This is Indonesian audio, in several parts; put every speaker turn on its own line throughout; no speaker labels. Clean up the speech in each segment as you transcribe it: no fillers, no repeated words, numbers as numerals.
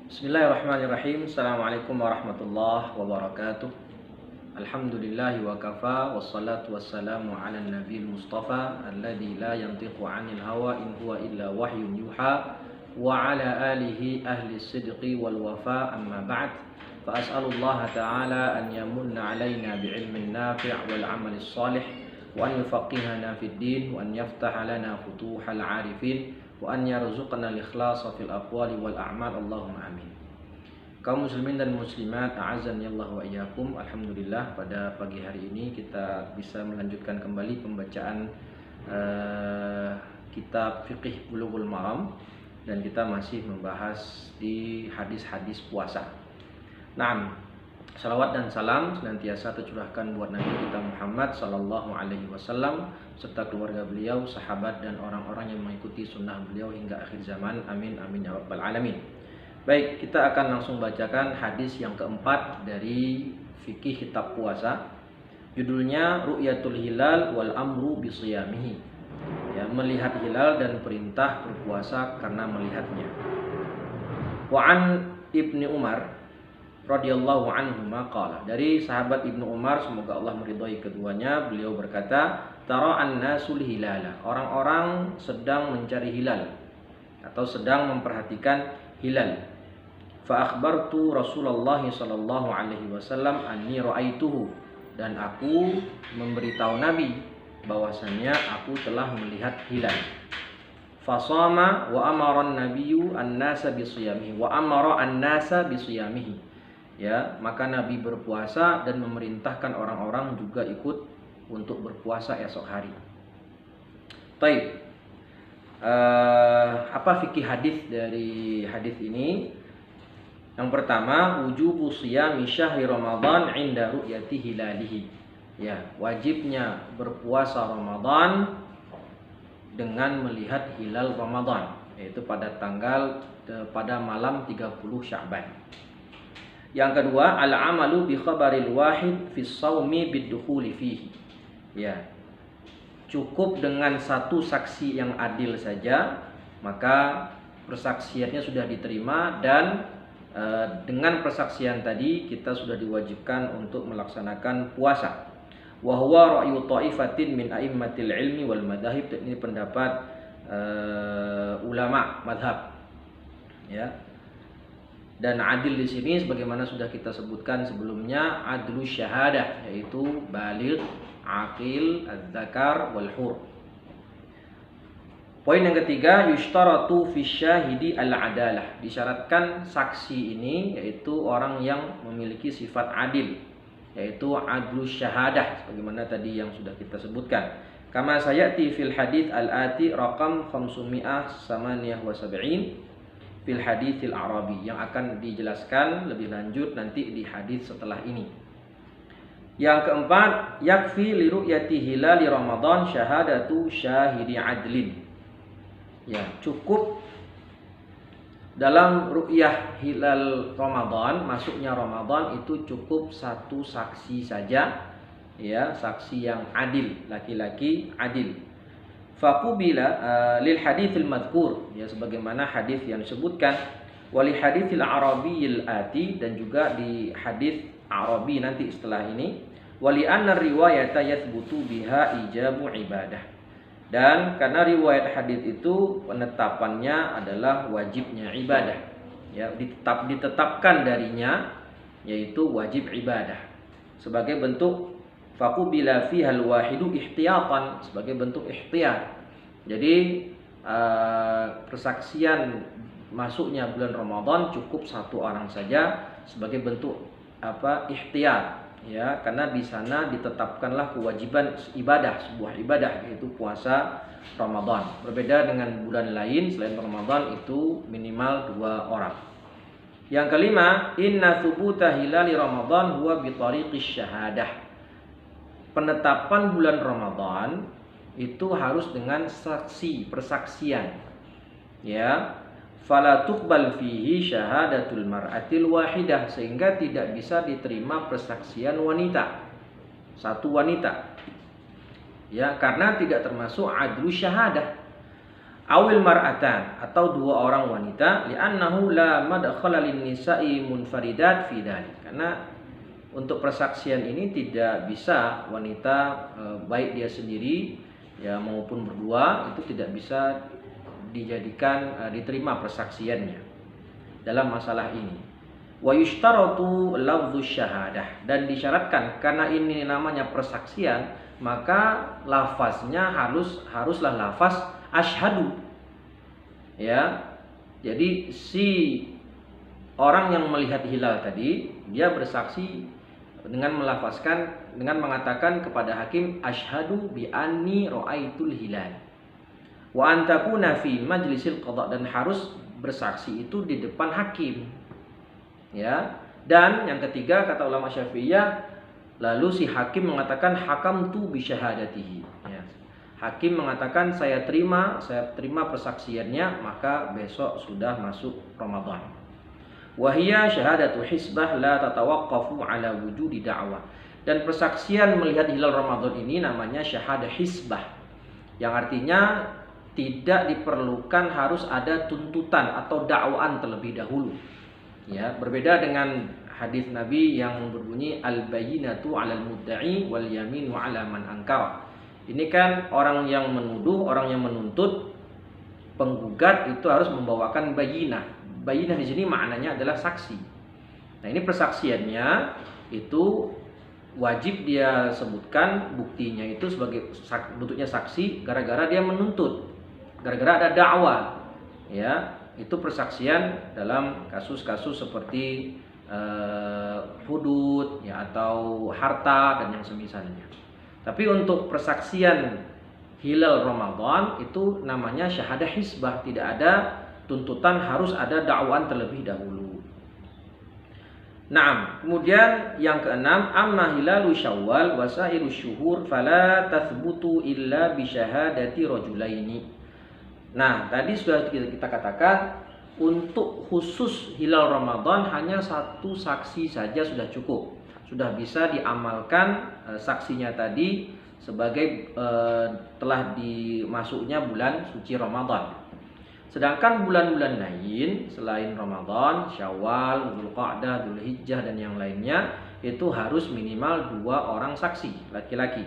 Bismillahirrahmanirrahim. Assalamualaikum warahmatullahi wabarakatuh. Alhamdulillahi wa kafa. Wassalatu wassalamu ala nabiyil mustafa alladhi la yantiqu anil hawa in huwa illa wahyun yuha wa ala alihi ahli sidqi wal wafa amma ba'd. Fa as'alullaha ta'ala an yamunna alaina bi'ilmin nafi' wal amalis salih wa an yufaqihana fid din wa an yaftaha lana futuhal arifin wa an yarzuqna al-ikhlasa fil aqwali wal a'mal. Allahumma amin. Kaum muslimin dan muslimat, a'azzani Allah wa iyyakum. Alhamdulillah pada pagi hari ini kita bisa melanjutkan kembali pembacaan kitab Fiqih Bulughul Maram, dan kita masih membahas di hadis-hadis puasa. Naam, salawat dan salam senantiasa tercurahkan buat Nabi kita Muhammad sallallahu alaihi wasallam serta keluarga beliau, sahabat dan orang-orang yang mengikuti sunnah beliau hingga akhir zaman. Amin amin ya rabbal alamin. Baik, kita akan langsung bacakan hadis yang keempat dari fikih kitab puasa. Judulnya Ru'yatul Hilal wal Amru Bisiyamihi. Ya, melihat hilal dan perintah berpuasa karena melihatnya. Wa an Ibni Umar radhiyallahu anhu maqala, dari sahabat Ibnu Umar, semoga Allah meridhai keduanya, beliau berkata, tara an-nasul hilala, orang-orang sedang mencari hilal atau sedang memperhatikan hilal. Fa akhbartu Rasulullah sallallahu alaihi wasallam anni ra'aituhu, dan aku memberitahu Nabi bahwasannya aku telah melihat hilal. Fasama wa amara an-nabiyyu an-nasa bisiyamihi wa amara an-nasa bisiyamihi. Ya, maka Nabi berpuasa dan memerintahkan orang-orang juga ikut untuk berpuasa esok hari. Taib. Apa fikih hadis dari hadis ini? Yang pertama, wujubu shiyami syahri Ramadan 'inda ru'yati hilalihi. Ya, wajibnya berpuasa Ramadan dengan melihat hilal Ramadan, yaitu pada malam 30 Sya'ban. Yang kedua, al-amalu bi khabaril wahid fi shaumi bid-dukhuli fihi. Ya. Cukup dengan satu saksi yang adil saja, maka persaksiannya sudah diterima, dan dengan persaksian tadi kita sudah diwajibkan untuk melaksanakan puasa. Wa huwa ra'yu ta'ifatin min a'immatil ilmi wal madhahib. Ini pendapat ulama madhab. Ya. Dan adil di sini sebagaimana sudah kita sebutkan sebelumnya, adlu syahadah, yaitu baligh, aqil, az-zakar wal hur. Poin yang ketiga, yushtaratu fi syahidi al-adalah. Disyaratkan saksi ini yaitu orang yang memiliki sifat adil, yaitu adlu syahadah sebagaimana tadi yang sudah kita sebutkan. Kama sayati fil hadits al-ati raqam 578 fil haditsil arabi, yang akan dijelaskan lebih lanjut nanti di hadis setelah ini. Yang keempat, yakfi li ru'yati hilali Ramadan syahadatu syahidi adlin. Ya, cukup dalam ru'yah hilal Ramadan, masuknya Ramadan itu cukup satu saksi saja, ya, saksi yang adil, laki-laki adil. Faqubila lil haditsil madhkur, ya, sebagaimana hadis yang disebutkan, wali haditsil arabiyil ati, dan juga di hadis Arabi nanti setelah ini, wali anna riwayata yathbutu biha ijabu ibadah. Dan karena riwayat hadis itu penetapannya adalah wajibnya ibadah, ya, ditetapkan darinya yaitu wajib ibadah sebagai bentuk faqubila fihal wahidu ihtiyatan, sebagai bentuk ihtiyat. Jadi persaksian masuknya bulan Ramadan cukup satu orang saja sebagai bentuk ihtiyat. Ya, karena di sana ditetapkanlah kewajiban ibadah, sebuah ibadah, yaitu puasa Ramadan. Berbeda dengan bulan lain selain Ramadan, itu minimal 2 orang. Yang kelima, inna thubuta hilali Ramadan huwa bi tariqis syahadah. Penetapan bulan Ramadan itu harus dengan saksi, persaksian. Ya. Fala tuqbal fihi syahadatul mar'atil wahidah, sehingga tidak bisa diterima persaksian wanita, satu wanita, ya, karena tidak termasuk adlu syahadah. awil mar'atan, atau dua orang wanita, li'annahu la madkhala lin-nisa'i munfaridat fi dzalik. Karena untuk persaksian ini tidak bisa wanita baik dia sendiri ya maupun berdua itu tidak bisa dijadikan diterima persaksiannya dalam masalah ini. Wa yushtaratu lafdzus syahadah, dan disyaratkan karena ini namanya persaksian maka lafaznya haruslah lafaz asyhadu. Ya. Jadi si orang yang melihat hilal tadi dia bersaksi dengan mengatakan kepada hakim asyhadu bi anni ra'aitul hilal. Wa antakuna fi majlisil qada, dan harus bersaksi itu di depan hakim. Ya. Dan yang ketiga kata ulama Syafi'iyah, lalu si hakim mengatakan hakamtu bi syahadatihi. Ya. Hakim mengatakan saya terima persaksiannya, maka besok sudah masuk Ramadan. Wahia syahadatu hisbah la tatawaqqafu ala wujudi da'wah. Dan persaksian melihat hilal Ramadan ini namanya syahadah hisbah, yang artinya tidak diperlukan harus ada tuntutan atau dakwaan terlebih dahulu. Ya, berbeda dengan hadis Nabi yang berbunyi al-bayyinatu 'alal mudda'i wal yaminu 'ala man ankara. Ini kan orang yang menuduh, orang yang menuntut, penggugat itu harus membawakan bayyinah. Bayyinah di sini maknanya adalah saksi. Nah, ini persaksiannya itu wajib dia sebutkan buktinya itu sebagai bentuknya saksi gara-gara dia menuntut, gara-gara ada dakwah. Ya, itu persaksian dalam kasus-kasus seperti hudud ya atau harta dan yang semisalnya. Tapi untuk persaksian hilal Ramadan itu namanya syahadah hisbah, tidak ada tuntutan harus ada dakwaan terlebih dahulu. Naam, kemudian yang keenam, amma hilalu Syawal wa sairu syuhur fala tathbutu illa bi syahadati rajulaini. Nah, tadi sudah kita katakan untuk khusus hilal Ramadan hanya satu saksi saja sudah cukup. Sudah bisa diamalkan saksinya tadi sebagai telah dimasuknya bulan suci Ramadan. Sedangkan bulan-bulan lain selain Ramadan, Syawal, Dzulqa'dah, Dzulhijjah dan yang lainnya itu harus minimal 2 orang saksi laki-laki.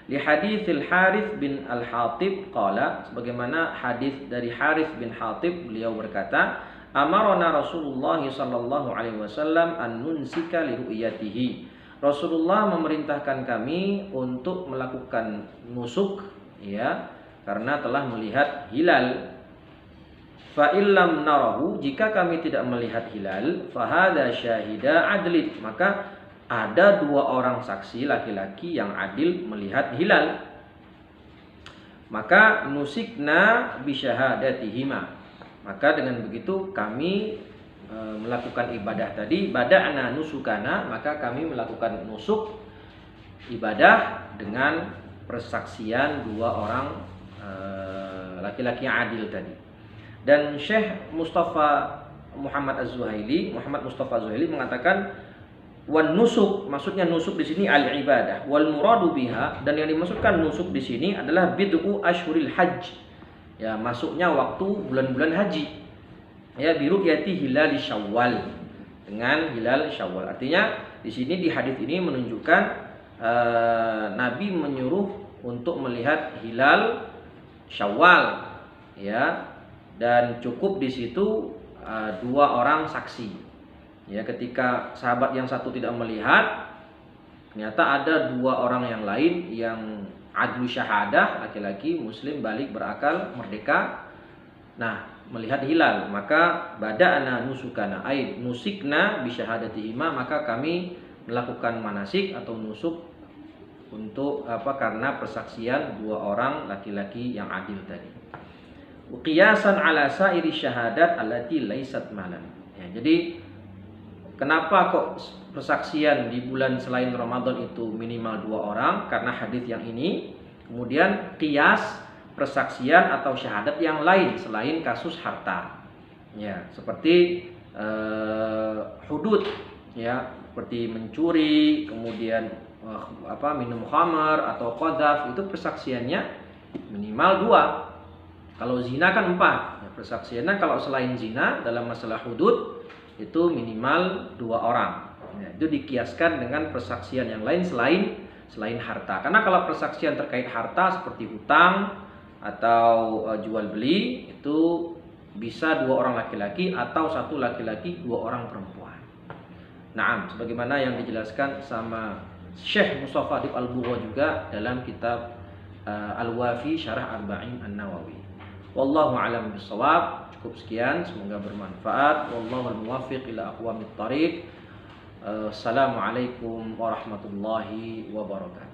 Li haditsil Harits bin Al-Hatib qala, sebagaimana hadis dari Harits bin Hatib, beliau berkata, amarona Rasulullah sallallahu alaihi wasallam an nunsika li ru'yatihi. Rasulullah memerintahkan kami untuk melakukan nusuk ya karena telah melihat hilal. Fa illam narahu, jika kami tidak melihat hilal, fa hadza syahida adlin, maka ada 2 orang saksi laki-laki yang adil melihat hilal. Maka nusikna bi syahadatihima, maka dengan begitu kami melakukan ibadah tadi, bada'na nusukana, maka kami melakukan nusuk ibadah dengan persaksian 2 orang laki-laki yang adil tadi. Dan Syekh Muhammad Mustafa Zuhaili mengatakan wan nusuk, maksudnya nusuk di sini al ibadah, wal muradu biha, dan yang dimaksudkan nusuk di sini adalah bid'u asyhuril hajj. Ya, masuknya waktu bulan-bulan haji. Ya, biru'yati hilal Syawal, dengan hilal Syawal. Artinya di sini di hadis ini menunjukkan Nabi menyuruh untuk melihat hilal Syawal, ya. Dan cukup di situ 2 orang saksi. Ya, ketika sahabat yang satu tidak melihat, ternyata ada 2 orang yang lain yang adlu syahadah, laki-laki muslim balik berakal merdeka. Nah, melihat hilal, maka bada'na nusukana ay nusikna bi syahadatihima, maka kami melakukan manasik atau nusuk untuk karena persaksian 2 orang laki-laki yang adil tadi. Qiyasan ala sairi syahadat allati laisat malan. Ya, jadi kenapa kok persaksian di bulan selain Ramadan itu minimal 2 orang? Karena hadis yang ini. Kemudian qiyas persaksian atau syahadat yang lain selain kasus harta. Ya, seperti hudud, ya, seperti mencuri, kemudian minum khamar atau qadzaf, itu persaksiannya minimal 2. Kalau zina kan 4 ya, persaksiannya. Kalau selain zina dalam masalah hudud itu minimal 2 orang ya, itu dikiaskan dengan persaksian yang lain selain harta. Karena kalau persaksian terkait harta seperti hutang atau jual beli itu bisa 2 orang laki-laki atau 1 laki-laki 2 orang perempuan. Nah, sebagaimana yang dijelaskan sama Syekh Mustafa Adib Al-Bugha juga dalam kitab Al-Wafi Syarah Arba'in An-Nawawi. Wallahu a'lam bishawab. Cukup sekian, semoga bermanfaat. Wallahu al-muwaffiq ila aqwamit thariq. Assalamualaikum warahmatullahi wabarakatuh.